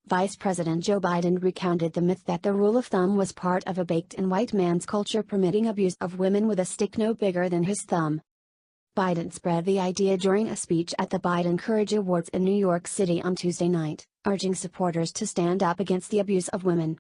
Vice President Joe Biden recounted the myth that the rule of thumb was part of a baked-in white man's culture permitting abuse of women with a stick no bigger than his thumb. Biden spread the idea during a speech at the Biden Courage Awards in New York City on Tuesday night, urging supporters to stand up against the abuse of women.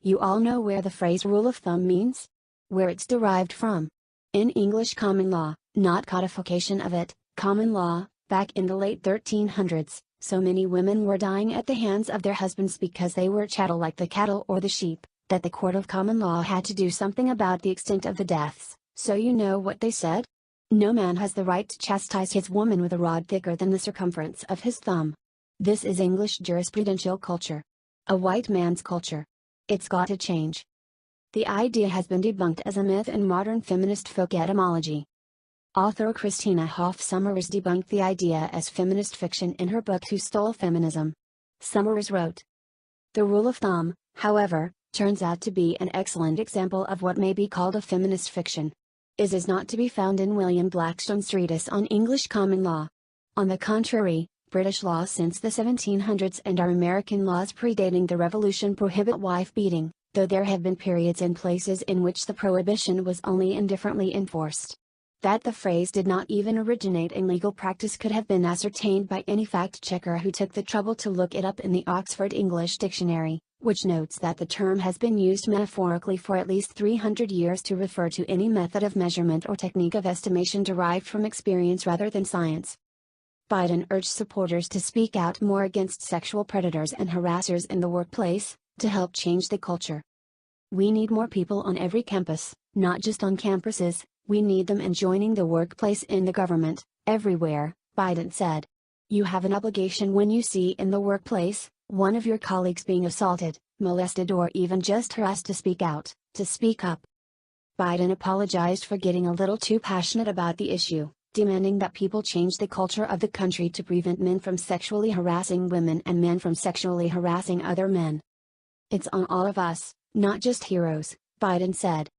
You all know where the phrase rule of thumb means? Where it's derived from. In English common law, not codification of it, common law. Back in the late 1300s, so many women were dying at the hands of their husbands because they were chattel like the cattle or the sheep, that the court of common law had to do something about the extent of the deaths. So you know what they said? No man has the right to chastise his woman with a rod thicker than the circumference of his thumb. This is English jurisprudential culture. A white man's culture. It's got to change. The idea has been debunked as a myth in modern feminist folk etymology. Author Christina Hoff Sommers debunked the idea as feminist fiction in her book Who Stole Feminism? Sommers wrote, "The rule of thumb, however, turns out to be an excellent example of what may be called a feminist fiction. Is not to be found in William Blackstone's treatise on English common law. On the contrary, British law since the 1700s and our American laws predating the Revolution prohibit wife beating, though there have been periods and places in which the prohibition was only indifferently enforced. That the phrase did not even originate in legal practice could have been ascertained by any fact-checker who took the trouble to look it up in the Oxford English Dictionary, which notes that the term has been used metaphorically for at least 300 years to refer to any method of measurement or technique of estimation derived from experience rather than science." Biden urged supporters to speak out more against sexual predators and harassers in the workplace, to help change the culture. "We need more people on every campus, not just on campuses. We need them in joining the workplace, in the government, everywhere," Biden said. "You have an obligation when you see in the workplace one of your colleagues being assaulted, molested or even just harassed to speak out, to speak up." Biden apologized for getting a little too passionate about the issue, demanding that people change the culture of the country to prevent men from sexually harassing women and men from sexually harassing other men. "It's on all of us, not just heroes," Biden said.